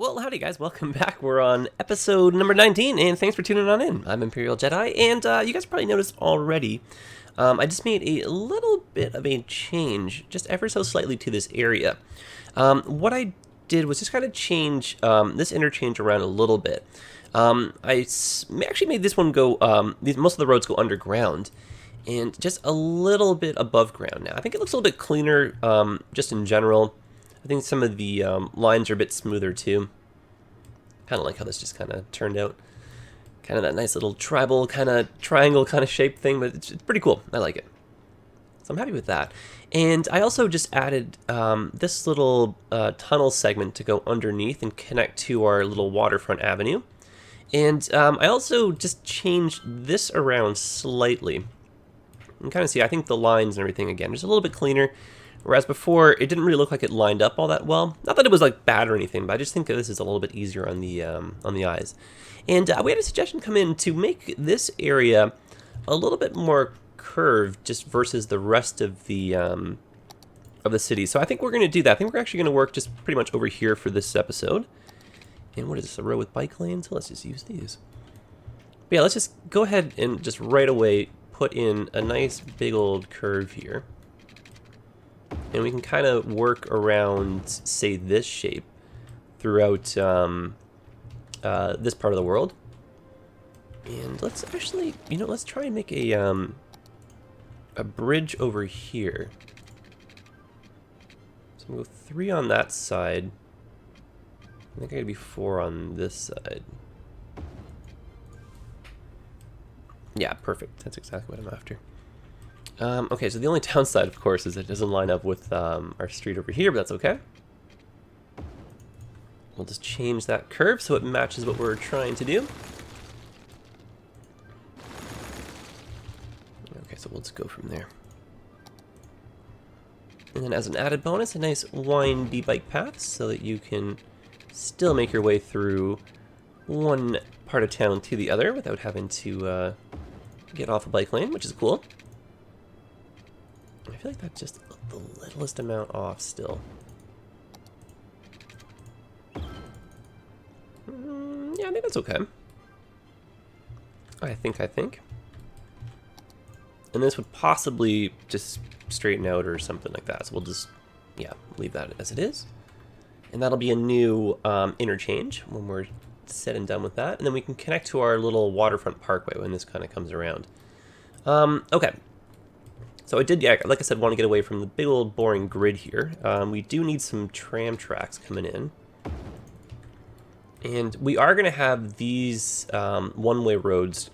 Well, howdy guys, welcome back. We're on episode number 19, and thanks for tuning on in. I'm ImperialJedi, and you guys probably noticed already, I just made a little bit of a change, just ever so slightly to this area. What I did was just kind of change this interchange around a little bit. Actually made this one go, most of the roads go underground, and just a little bit above ground now. I think it looks a little bit cleaner, just in general. I think some of the lines are a bit smoother too. Kind of like how this just kind of turned out. Kind of that nice little tribal kind of triangle kind of shape thing, but it's pretty cool. I like it. So I'm happy with that. And I also just added this little tunnel segment to go underneath and connect to our little waterfront avenue. And I also just changed this around slightly. You can kind of see, I think the lines and everything, again, just a little bit cleaner. Whereas before, it didn't really look like it lined up all that well. Not that it was like bad or anything, but I just think that this is a little bit easier on the eyes. And we had a suggestion come in to make this area a little bit more curved, just versus the rest of the city. So I think we're going to do that. I think we're actually going to work just pretty much over here for this episode. And what is this, a row with bike lanes? So let's just use these. But yeah, let's just go ahead and just right away put in a nice big old curve here. And we can kind of work around, say, this shape throughout this part of the world. And let's actually, let's try and make a bridge over here. So we'll go 3 on that side. I think I gotta be 4 on this side. Yeah, perfect. That's exactly what I'm after. Okay, so the only downside, of course, is it doesn't line up with our street over here, but that's okay. We'll just change that curve so it matches what we're trying to do. Okay, so we'll just go from there. And then as an added bonus, a nice windy bike path so that you can still make your way through one part of town to the other without having to get off a bike lane, which is cool. I feel like that's just the littlest amount off still. Yeah, I think that's okay. I think. And this would possibly just straighten out or something like that. So we'll just, yeah, leave that as it is. And that'll be a new interchange when we're said and done with that. And then we can connect to our little waterfront parkway when this kind of comes around. Okay. So I did, yeah, like I said, want to get away from the big old boring grid here. We do need some tram tracks coming in. And we are going to have these one-way roads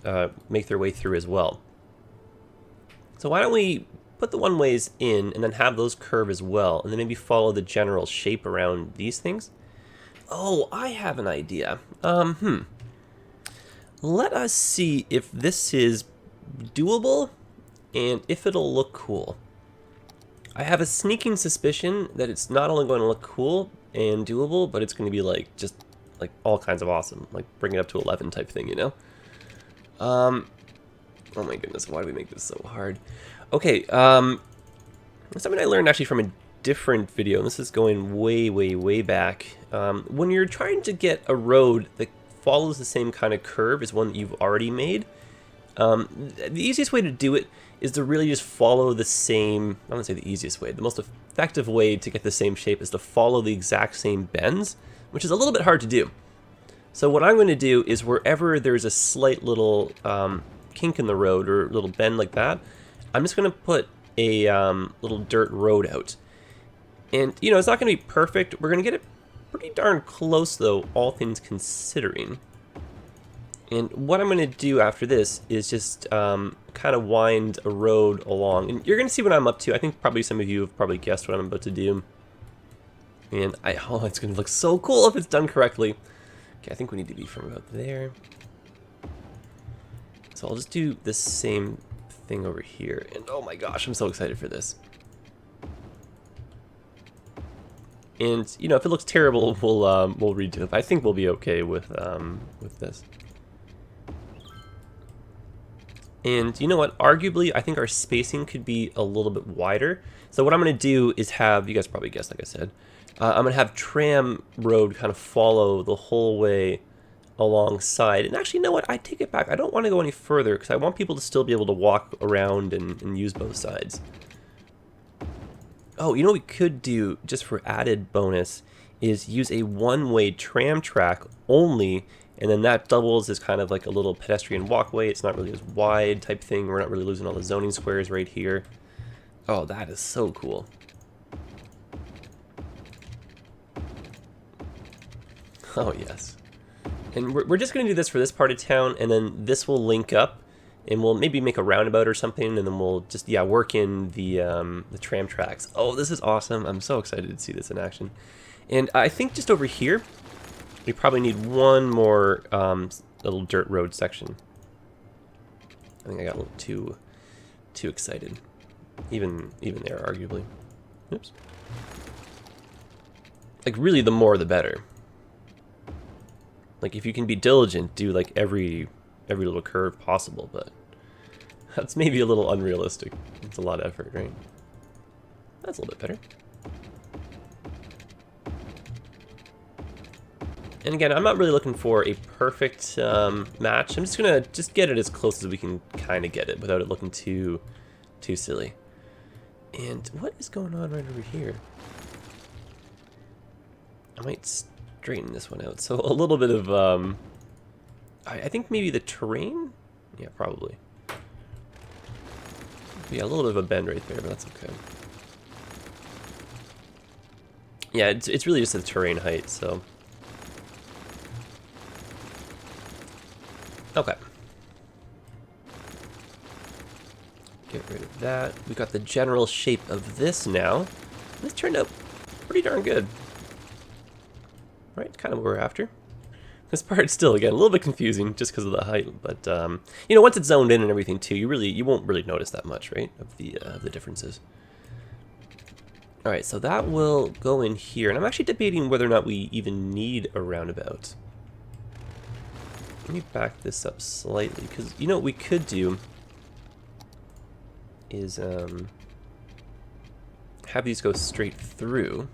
make their way through as well. So why don't we put the one-ways in and then have those curve as well, and then maybe follow the general shape around these things? Oh, I have an idea. Let us see if this is doable and if it'll look cool. I have a sneaking suspicion that it's not only going to look cool and doable, but it's going to be like just like all kinds of awesome, like bring it up to 11 type thing, you know? Oh my goodness, why do we make this so hard? Okay, something I learned actually from a different video, and this is going way back. When you're trying to get a road that follows the same kind of curve as one that you've already made, the easiest way to do it is to really just follow the same, I don't want to say the easiest way, the most effective way to get the same shape is to follow the exact same bends, which is a little bit hard to do. So what I'm going to do is wherever there's a slight little kink in the road or little bend like that, I'm just going to put a little dirt road out. And, it's not going to be perfect. We're going to get it pretty darn close, though, all things considering. And what I'm going to do after this is just kind of wind a road along. And you're going to see what I'm up to. I think probably some of you have probably guessed what I'm about to do. And oh, it's going to look so cool if it's done correctly. Okay, I think we need to be from about there. So I'll just do the same thing over here. And oh my gosh, I'm so excited for this. And, if it looks terrible, we'll redo it. But I think we'll be okay with this. And you know what? Arguably, I think our spacing could be a little bit wider. So what I'm going to do is have, you guys probably guessed, like I said, I'm going to have tram road kind of follow the whole way alongside. And actually, you know what? I take it back. I don't want to go any further because I want people to still be able to walk around and use both sides. Oh, you know what we could do, just for added bonus, is use a one-way tram track only, and then that doubles as kind of like a little pedestrian walkway. It's not really as wide type thing. We're not really losing all the zoning squares right here. Oh, that is so cool. Oh, yes. And we're just going to do this for this part of town, and then this will link up, and we'll maybe make a roundabout or something, and then we'll just, yeah, work in the tram tracks. Oh, this is awesome. I'm so excited to see this in action. And I think just over here, we probably need one more little dirt road section. I think I got a little too excited. Even there, arguably. Oops. Like, really, the more the better. Like, if you can be diligent, do like every little curve possible, but that's maybe a little unrealistic. It's a lot of effort, right? That's a little bit better. And again, I'm not really looking for a perfect match. I'm just gonna get it as close as we can kind of get it without it looking too silly. And what is going on right over here? I might straighten this one out. So a little bit of, I think maybe the terrain? Yeah, probably. Yeah, a little bit of a bend right there, but that's okay. Yeah, it's really just the terrain height, so. Okay. Get rid of that. We got the general shape of this now. This turned out pretty darn good. Right, kind of what we're after. This part's still, again, a little bit confusing just because of the height, but you know, once it's zoned in and everything too, you won't really notice that much, right, of the differences. All right, so that will go in here, and I'm actually debating whether or not we even need a roundabout. Let me back this up slightly, because you know what we could do is have these go straight through.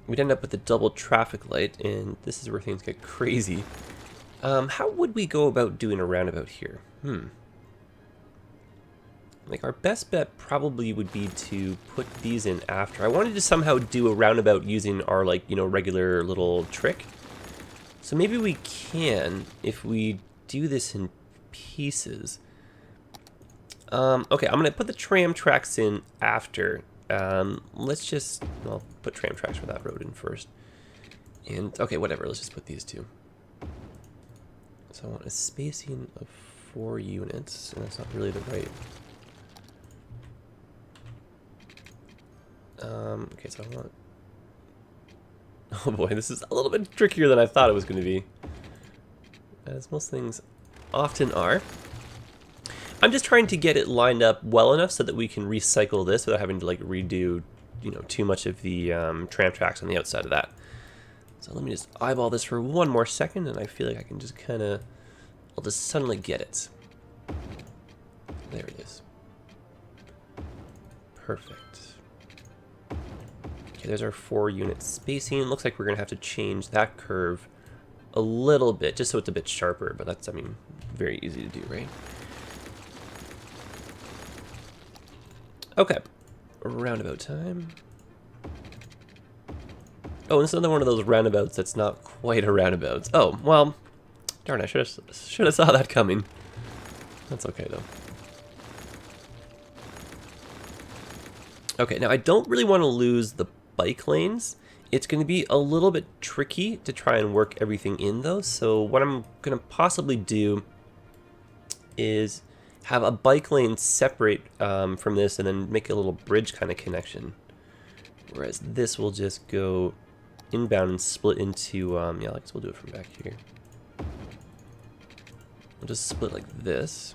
We'd end up with a double traffic light, and this is where things get crazy. How would we go about doing a roundabout here? Like, our best bet probably would be to put these in after. I wanted to somehow do a roundabout using our, like, you know, regular little trick. So maybe we can, if we do this in pieces. Okay, I'm going to put the tram tracks in after. Let's just, well, put tram tracks for that road in first. And, okay, whatever, let's just put these two. So I want a spacing of 4 units, and that's not really the right. Okay, so I want, oh boy, this is a little bit trickier than I thought it was going to be. As most things often are. I'm just trying to get it lined up well enough so that we can recycle this without having to like redo, you know, too much of the tram tracks on the outside of that. So let me just eyeball this for one more second, and I feel like I can just kind of, I'll just suddenly get it. There it is. Perfect. Okay, there's our 4 unit spacing. Looks like we're gonna have to change that curve a little bit, just so it's a bit sharper, but that's, I mean, very easy to do, right? Okay, roundabout time. Oh, and this is another one of those roundabouts that's not quite a roundabout. Oh, well, darn, I should have saw that coming. That's okay, though. Okay, now I don't really want to lose the bike lanes. It's going to be a little bit tricky to try and work everything in, though. So what I'm going to possibly do is have a bike lane separate from this and then make a little bridge kind of connection. Whereas this will just go inbound and split into, yeah, I guess we'll do it from back here. We'll just split like this.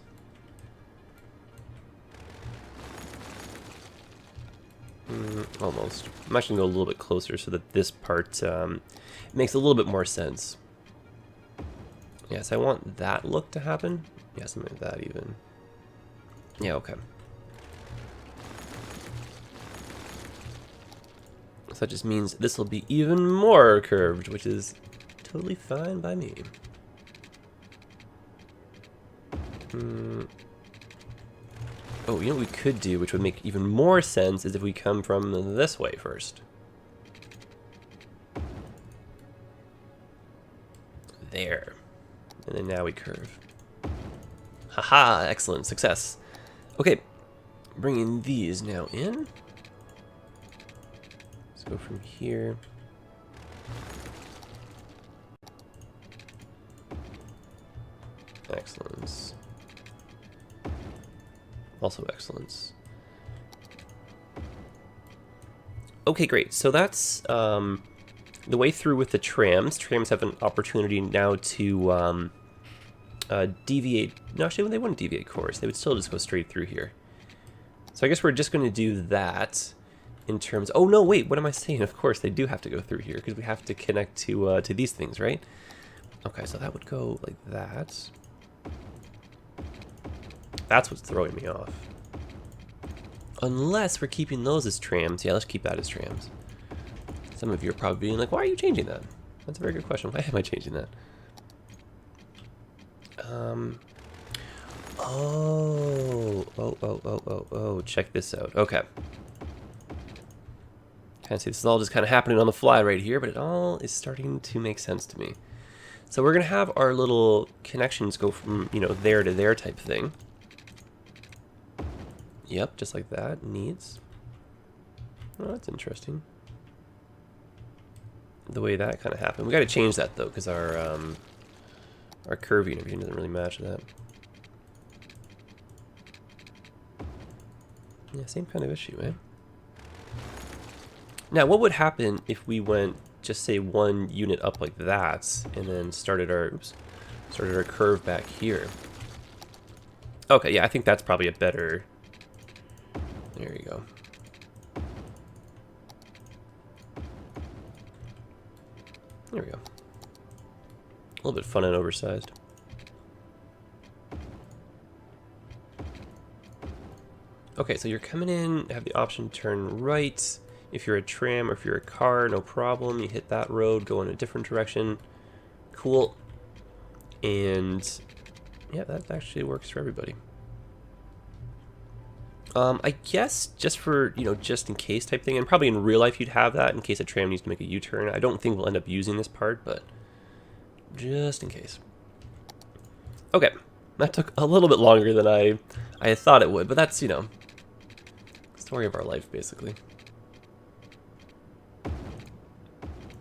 Almost. I'm actually going to go a little bit closer so that this part makes a little bit more sense. Yes, I want that look to happen. Yeah, something like that even. Yeah, okay. So that just means this will be even more curved, which is totally fine by me. Oh, you know what we could do, which would make even more sense, is if we come from this way first. There. And then now we curve. Haha, excellent, success. Okay, bringing these now in. Let's go from here. Excellence. Also excellence. Okay, great. So that's the way through with the trams. Trams have an opportunity now to deviate. No, actually, they wouldn't deviate course. They would still just go straight through here. So I guess we're just going to do that in terms... Oh, no, wait. What am I saying? Of course, they do have to go through here because we have to connect to these things, right? Okay, so that would go like that. That's what's throwing me off. Unless we're keeping those as trams. Yeah, let's keep that as trams. Some of you are probably being like, why are you changing that? That's a very good question. Why am I changing that? Oh, check this out. Okay. Kind of see this is all just kind of happening on the fly right here, but it all is starting to make sense to me. So we're going to have our little connections go from, you know, there to there type thing. Yep, just like that. Needs. Oh, that's interesting. The way that kind of happened. We got to change that though, because our curving and everything doesn't really match that. Yeah, same kind of issue, eh? Now, what would happen if we went, just say, one unit up like that, and then started our curve back here? Okay, yeah, I think that's probably a better. There you go. There we go. A little bit fun and oversized. Okay, so you're coming in, have the option to turn right. If you're a tram or if you're a car, no problem. You hit that road, go in a different direction. Cool. And yeah, that actually works for everybody. I guess just for, you know, just in case type thing, and probably in real life you'd have that in case a tram needs to make a U-turn. I don't think we'll end up using this part, but just in case. Okay, that took a little bit longer than I had thought it would, but that's, you know, story of our life, basically.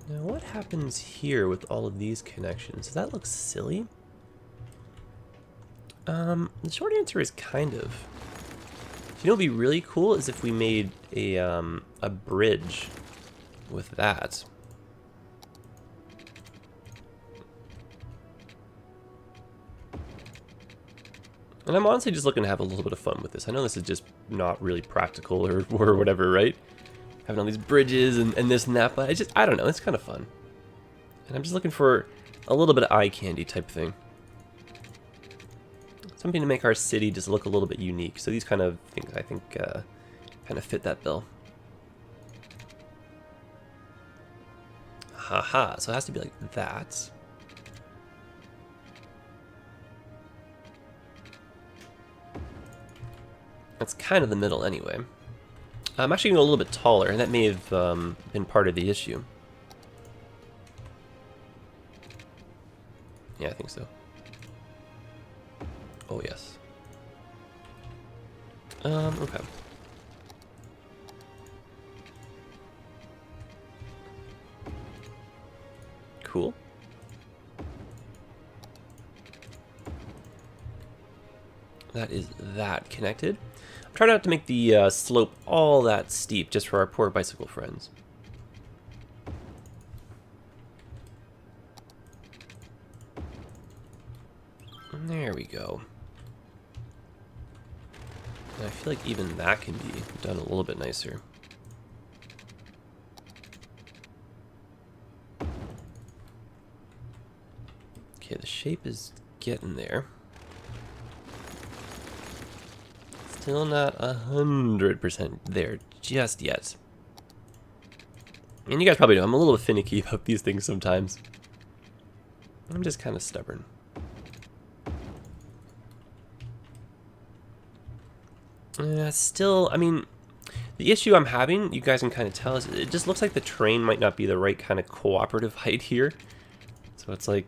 Now, what happens here with all of these connections? Does that look silly? The short answer is kind of. You know what would be really cool is if we made a bridge with that. And I'm honestly just looking to have a little bit of fun with this. I know this is just not really practical or whatever, right? Having all these bridges and this and that, but I don't know, it's kind of fun. And I'm just looking for a little bit of eye candy type thing. Something to make our city just look a little bit unique. So these kind of things, I think, kind of fit that bill. Haha, so it has to be like that. That's kind of the middle anyway. I'm actually going to go a little bit taller, and that may have been part of the issue. Yeah, I think so. Oh, yes. Okay. Cool. That is that connected. I'm trying not to make the slope all that steep just for our poor bicycle friends. There we go. And I feel like even that can be done a little bit nicer. Okay, the shape is getting there. Still not 100% there just yet. And you guys probably know I'm a little finicky about these things sometimes. I'm just kind of stubborn. Still, I mean, the issue I'm having, you guys can kind of tell, is it just looks like the terrain might not be the right kind of cooperative height here. So it's like,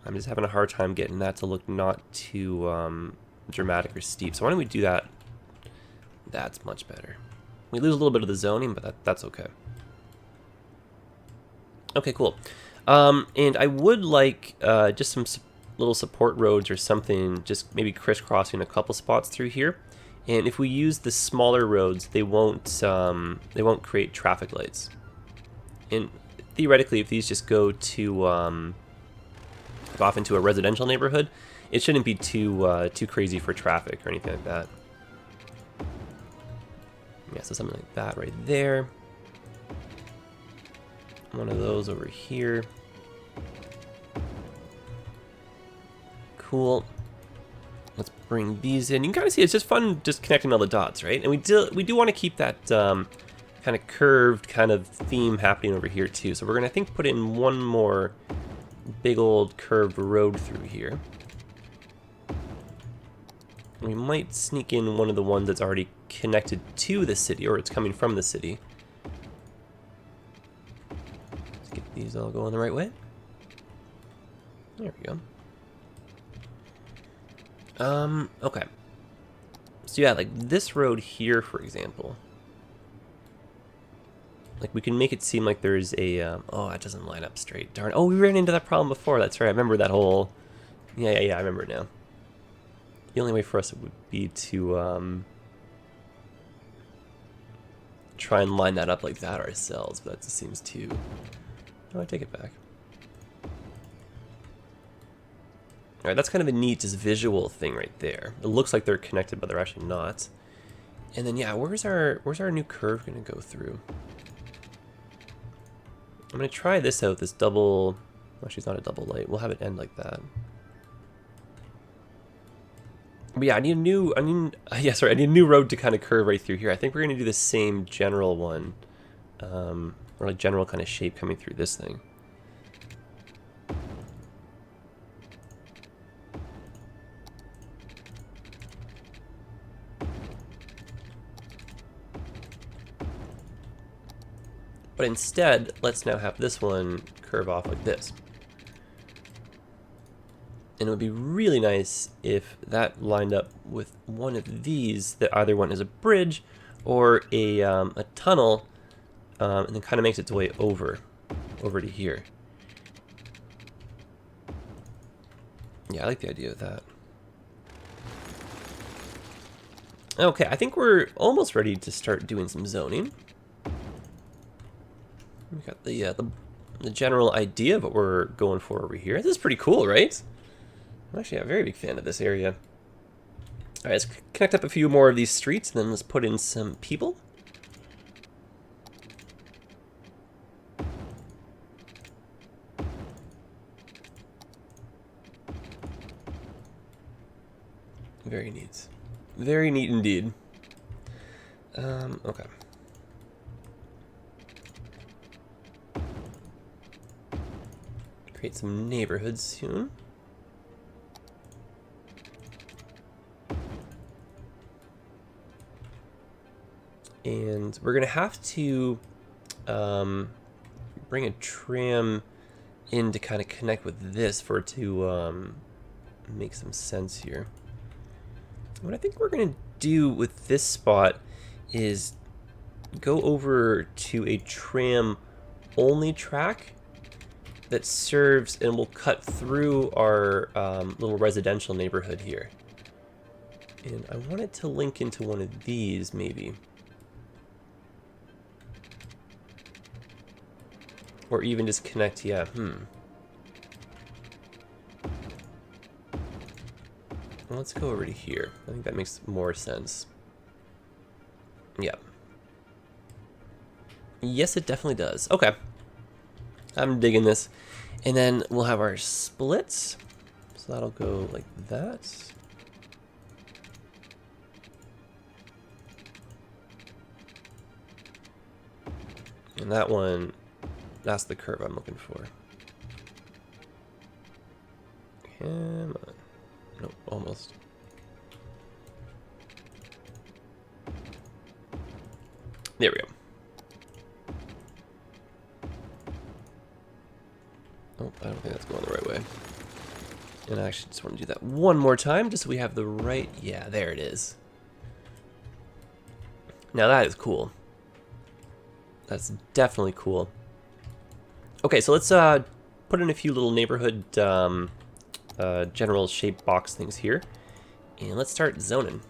I'm just having a hard time getting that to look not too dramatic or steep. So why don't we do that? That's much better. We lose a little bit of the zoning, but that's okay. Okay, cool. And I would like just some little support roads or something, just maybe crisscrossing a couple spots through here. And if we use the smaller roads, they won't create traffic lights. And theoretically, if these just go to off into a residential neighborhood, it shouldn't be too crazy for traffic or anything like that. Yeah, so something like that right there. One of those over here. Cool. Let's bring these in. You can kind of see it's just fun just connecting all the dots, right? And we do want to keep that kind of curved kind of theme happening over here too. So we're gonna, I think, put in one more big old curved road through here. We might sneak in one of the ones that's already connected to the city, or it's coming from the city. Let's get these all going the right way. There we go. Okay. So yeah, like this road here, for example. Like we can make it seem like there's a, oh, that doesn't line up straight. Darn. Oh, we ran into that problem before. That's right. I remember that whole, yeah, I remember it now. The only way for us would be to, try and line that up like that ourselves, but that just seems too, oh, I take it back. Alright, that's kind of a neat just visual thing right there. It looks like they're connected, but they're actually not. And then yeah, where's our new curve gonna go through? I'm gonna try this out, this double, actually it's not a double light, we'll have it end like that. But yeah, I need a new road to kind of curve right through here. I think we're gonna do the same general one, or like general kind of shape coming through this thing. But instead, let's now have this one curve off like this. And it would be really nice if that lined up with one of these, that either one is a bridge or a tunnel, and then kind of makes its way over to here. Yeah, I like the idea of that. Okay, I think we're almost ready to start doing some zoning. We got the general idea of what we're going for over here. This is pretty cool, right? I'm actually a very big fan of this area. All right, let's connect up a few more of these streets, and then let's put in some people. Very neat. Very neat indeed. Okay. Create some neighborhoods soon. And we're gonna have to bring a tram in to kind of connect with this for it to make some sense here. What I think we're gonna do with this spot is go over to a tram only track that serves and will cut through our little residential neighborhood here. And I want it to link into one of these maybe. Or even just connect, yeah, Well, let's go over to here. I think that makes more sense. Yeah. Yes, it definitely does. Okay. I'm digging this. And then we'll have our splits. So that'll go like that. And that one, that's the curve I'm looking for. Come on. Nope, almost. There we go. Oh, I don't think that's going the right way. And I actually just want to do that one more time, just so we have the right... Yeah, there it is. Now that is cool. That's definitely cool. Okay, so let's put in a few little neighborhood general shape box things here. And let's start zoning.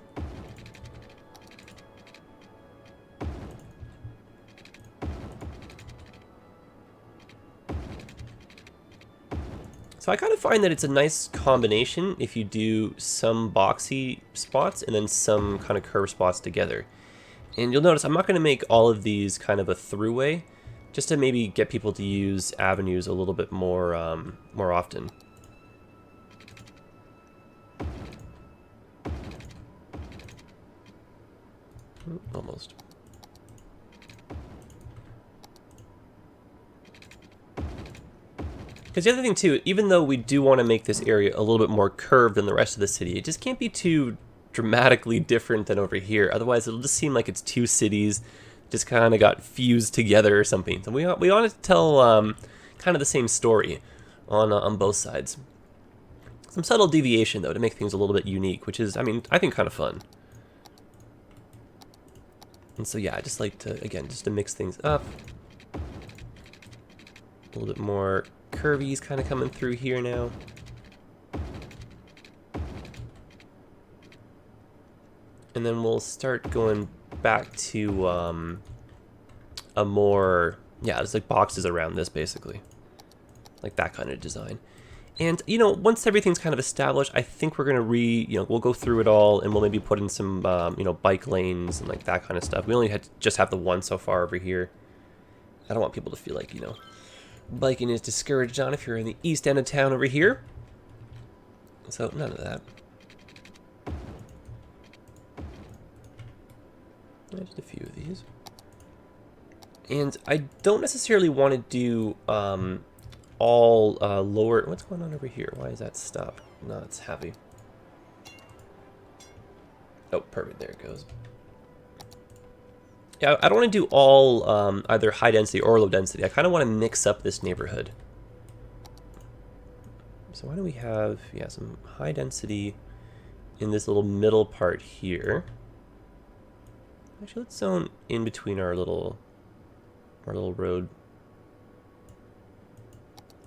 So I kind of find that it's a nice combination if you do some boxy spots and then some kind of curved spots together. And you'll notice I'm not going to make all of these kind of a throughway, just to maybe get people to use avenues a little bit more more often. Almost. Because the other thing too, even though we do want to make this area a little bit more curved than the rest of the city, it just can't be too dramatically different than over here. Otherwise, it'll just seem like it's two cities just kind of got fused together or something. So we want to tell kind of the same story on both sides. Some subtle deviation though to make things a little bit unique, which is, I mean, I think kind of fun. And so yeah, I just like to, again, just to mix things up. A little bit more curvies kind of coming through here now. And then we'll start going back to a more, yeah, it's like boxes around this basically. Like that kind of design. And, you know, once everything's kind of established, I think we're going to we'll go through it all and we'll maybe put in some, you know, bike lanes and like that kind of stuff. We only just have the one so far over here. I don't want people to feel like, you know, biking is discouraged on if you're in the east end of town over here. So none of that. Just a few of these. And I don't necessarily want to do all lower... What's going on over here? Why is that stopped? No, it's heavy. Oh, perfect. There it goes. Yeah, I don't want to do all either high density or low density. I kind of want to mix up this neighborhood. So why do we have, yeah, some high density in this little middle part here? Actually, let's zone in between our little road.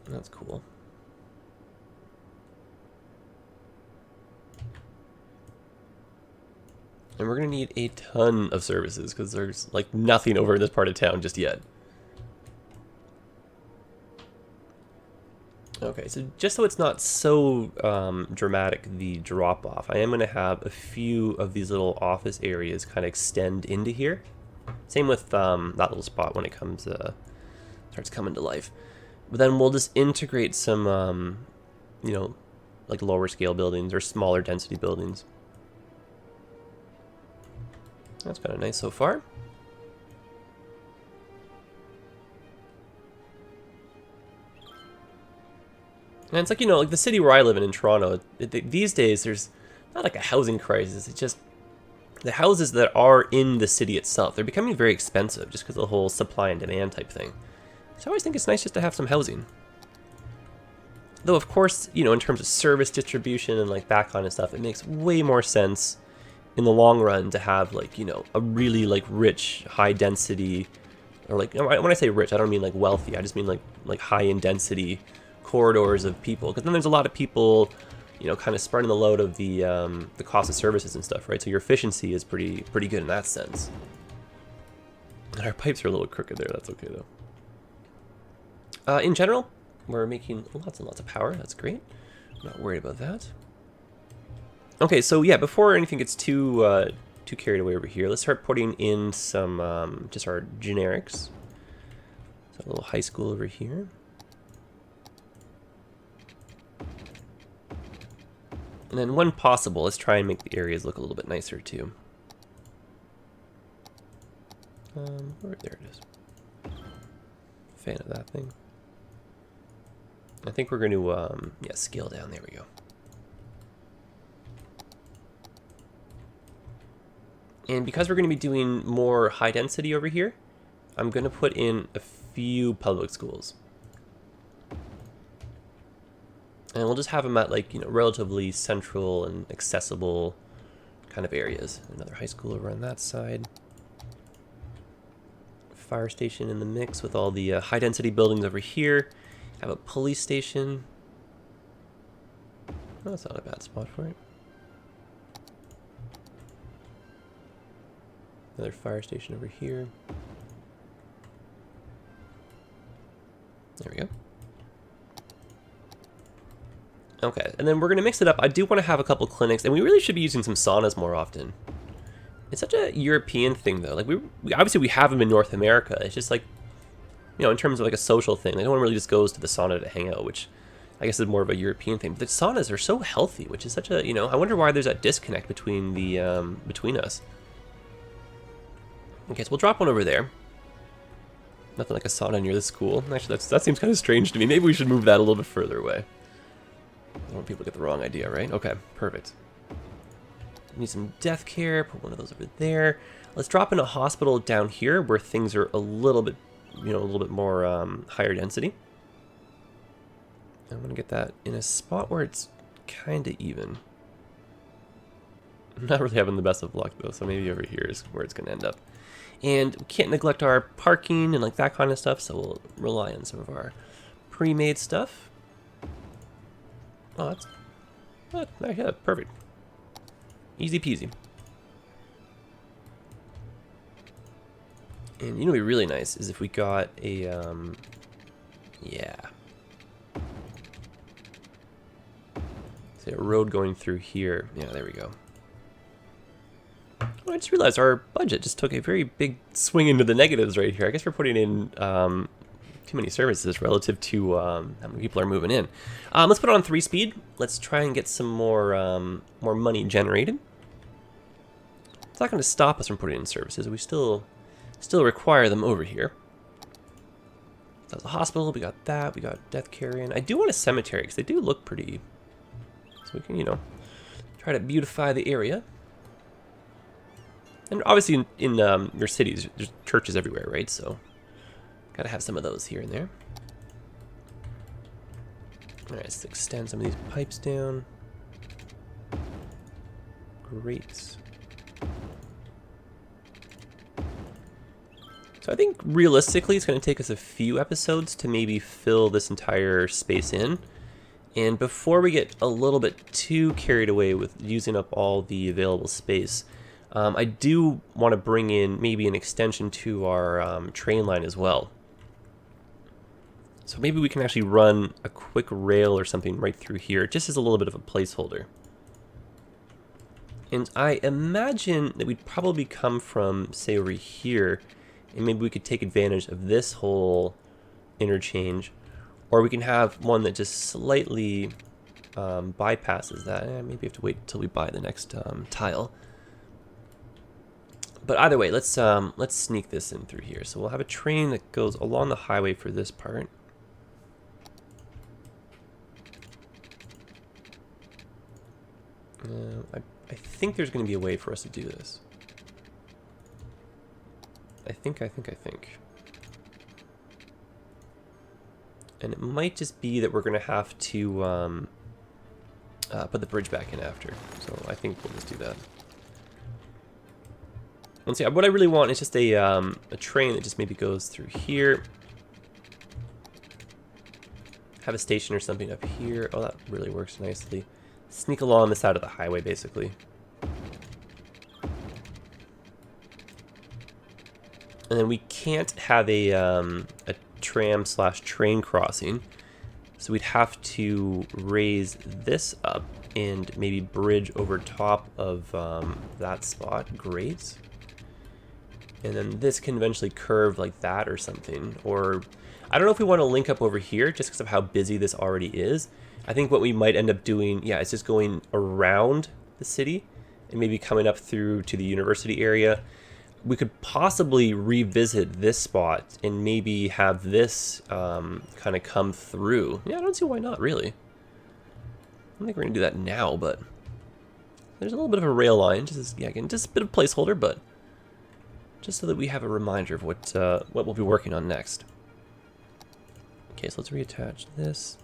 That's cool. And we're going to need a ton of services because there's like nothing over in this part of town just yet. Okay, so just so it's not so dramatic, the drop-off, I am going to have a few of these little office areas kind of extend into here. Same with that little spot when it comes, starts coming to life. But then we'll just integrate some, you know, like lower scale buildings or smaller density buildings. That's kind of nice so far. And it's like, you know, like the city where I live in Toronto, these days there's not like a housing crisis. It's just the houses that are in the city itself, they're becoming very expensive just because of the whole supply and demand type thing. So I always think it's nice just to have some housing. Though, of course, you know, in terms of service distribution and like that kind of stuff, it makes way more sense in the long run to have like, you know, a really like rich, high density, or like, when I say rich, I don't mean like wealthy. I just mean like high in density corridors of people, because then there's a lot of people, you know, kind of spreading the load of the cost of services and stuff, right? So your efficiency is pretty good in that sense. And our pipes are a little crooked there. That's okay though. In general, we're making lots and lots of power. That's great. I'm not worried about that. Okay, so yeah, before anything gets too carried away over here, let's start putting in some just our generics. So a little high school over here. And then when possible, let's try and make the areas look a little bit nicer too. There it is. Fan of that thing. I think we're going to, yeah, scale down. There we go. And because we're going to be doing more high density over here, I'm going to put in a few public schools. And we'll just have them at, like, you know, relatively central and accessible kind of areas. Another high school over on that side. Fire station in the mix with all the high density buildings over here. Have a police station. Oh, that's not a bad spot for it. Another fire station over here. There we go. Okay, and then we're going to mix it up. I do want to have a couple clinics, and we really should be using some saunas more often. It's such a European thing, though. Like, we obviously we have them in North America. It's just like, you know, in terms of like a social thing. Like, no one really just goes to the sauna to hang out, which I guess is more of a European thing. But the saunas are so healthy, which is such a, you know, I wonder why there's that disconnect between the between us. Okay, so we'll drop one over there. Nothing like a sauna near the school. Actually, that seems kind of strange to me. Maybe we should move that a little bit further away. I don't want people to get the wrong idea, right? Okay, perfect. Need some death care. Put one of those over there. Let's drop in a hospital down here where things are a little bit, you know, a little bit more higher density. I'm gonna get that in a spot where it's kind of even. I'm not really having the best of luck though, so maybe over here is where it's gonna end up. And we can't neglect our parking and like that kind of stuff, so we'll rely on some of our pre-made stuff. Oh, yeah, perfect. Easy peasy. And you know what'd be really nice is if we got a, yeah. Say a road going through here. Yeah, there we go. Oh, I just realized our budget just took a very big swing into the negatives right here. I guess we're putting in too many services relative to how many people are moving in. Let's put it on 3-speed. Let's try and get some more more money generated. It's not going to stop us from putting in services. We still require them over here. So that's a hospital. We got that. We got death care in. I do want a cemetery because they do look pretty. So we can, you know, try to beautify the area. And obviously in your cities, there's churches everywhere, right? So gotta have some of those here and there. All right, let's extend some of these pipes down. Great. So I think realistically it's going to take us a few episodes to maybe fill this entire space in. And before we get a little bit too carried away with using up all the available space, I do want to bring in maybe an extension to our train line as well. So maybe we can actually run a quick rail or something right through here, just as a little bit of a placeholder. And I imagine that we'd probably come from, say, over here, and maybe we could take advantage of this whole interchange, or we can have one that just slightly bypasses that. Maybe we have to wait until we buy the next tile. But either way, let's sneak this in through here. So we'll have a train that goes along the highway for this part. I think there's going to be a way for us to do this. I think. And it might just be that we're going to have to put the bridge back in after. So I think we'll just do that. Let's see, what I really want is just a train that just maybe goes through here. Have a station or something up here. Oh, that really works nicely. Sneak along the side of the highway, basically. And then we can't have a tram/train crossing, so we'd have to raise this up and maybe bridge over top of that spot. Great. And then this can eventually curve like that or something. Or I don't know if we want to link up over here just because of how busy this already is. I think what we might end up doing, yeah, is just going around the city and maybe coming up through to the university area. We could possibly revisit this spot and maybe have this kind of come through. Yeah, I don't see why not, really. I don't think we're going to do that now, but there's a little bit of a rail line. Just, yeah, again, just a bit of placeholder, but just so that we have a reminder of what we'll be working on next. Okay, so let's reattach this.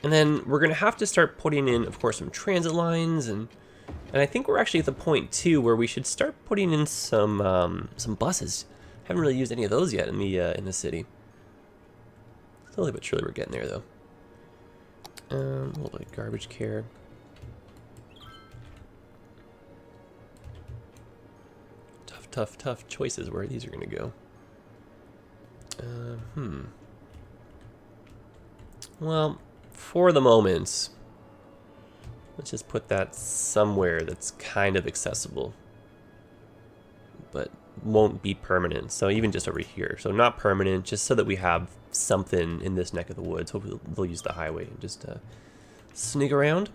And then we're going to have to start putting in, of course, some transit lines, and I think we're actually at the point, too, where we should start putting in some buses. Haven't really used any of those yet in the city. Slowly but surely we're getting there, though. A little bit of garbage care. Tough choices where these are going to go. Well, for the moment, let's just put that somewhere that's kind of accessible, but won't be permanent. So even just over here. So not permanent, just so that we have something in this neck of the woods. Hopefully they'll use the highway and just sneak around.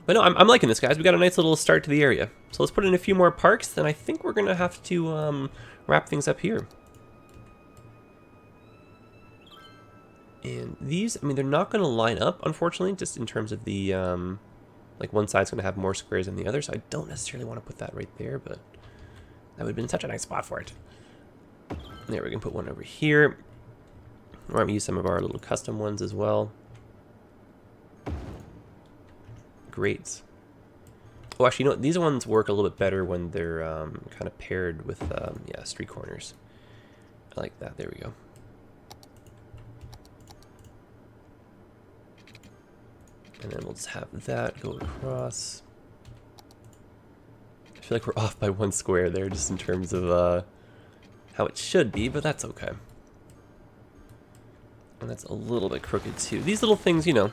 But no, I'm liking this, guys. We got a nice little start to the area. So let's put in a few more parks, then I think we're going to have to wrap things up here. And these, I mean, they're not going to line up, unfortunately, just in terms of the, like one side's going to have more squares than the other, so I don't necessarily want to put that right there, but that would have been such a nice spot for it. There, we can put one over here. We're going to use some of our little custom ones as well. Great. Oh, actually, you know what? These ones work a little bit better when they're kind of paired with, yeah, street corners. I like that. There we go. And then we'll just have that go across. I feel like we're off by one square there, just in terms of how it should be, but that's okay. And that's a little bit crooked too. These little things, you know,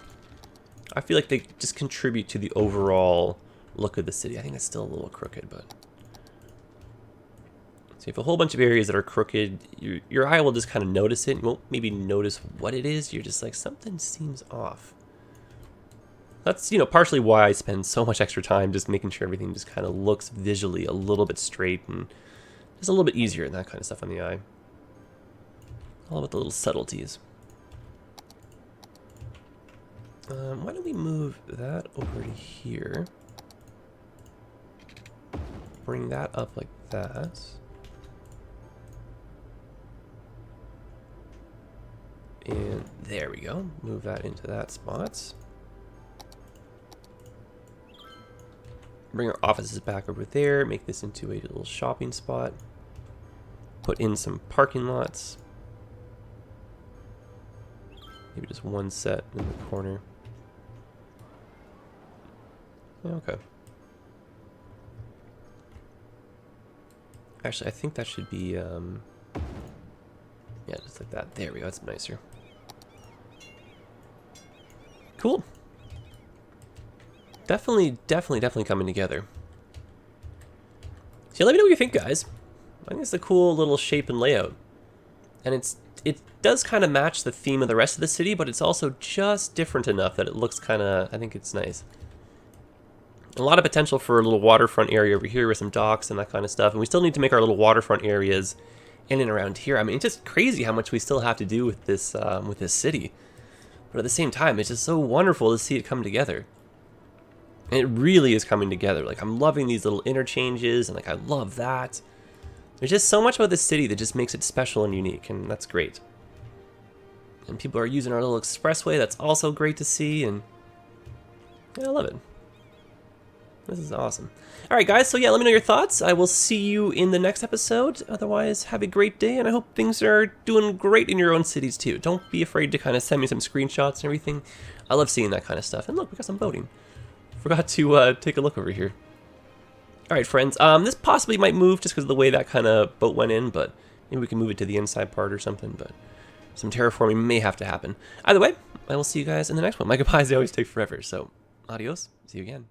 I feel like they just contribute to the overall look of the city. I think it's still a little crooked, but... So you have a whole bunch of areas that are crooked. Your eye will just kind of notice it. You won't maybe notice what it is. You're just like, something seems off. That's, you know, partially why I spend so much extra time just making sure everything just kind of looks visually a little bit straight and just a little bit easier and that kind of stuff on the eye. All about the little subtleties. Why don't we move that over to here? Bring that up like that. And there we go. Move that into that spot. Bring our offices back over there. Make this into a little shopping spot. Put in some parking lots. Maybe just one set in the corner. Okay. Actually, I think that should be, yeah, just like that. There we go. That's nicer. Cool. Definitely coming together. So let me know what you think, guys. I think it's a cool little shape and layout. And it does kind of match the theme of the rest of the city, but it's also just different enough that it looks kind of, I think it's nice. A lot of potential for a little waterfront area over here with some docks and that kind of stuff. And we still need to make our little waterfront areas in and around here. I mean, it's just crazy how much we still have to do with this city. But at the same time, it's just so wonderful to see it come together. And it really is coming together. Like, I'm loving these little interchanges, and like, I love that. There's just so much about this city that just makes it special and unique, and that's great. And people are using our little expressway. That's also great to see, and yeah, I love it. This is awesome. All right, guys, so yeah, let me know your thoughts. I will see you in the next episode. Otherwise, have a great day, and I hope things are doing great in your own cities, too. Don't be afraid to kind of send me some screenshots and everything. I love seeing that kind of stuff. And look, we got some boating. Forgot to take a look over here. All right, friends. This possibly might move just because of the way that kind of boat went in, but maybe we can move it to the inside part or something, but some terraforming may have to happen. Either way, I will see you guys in the next one. My goodbyes, they always take forever, so adios. See you again.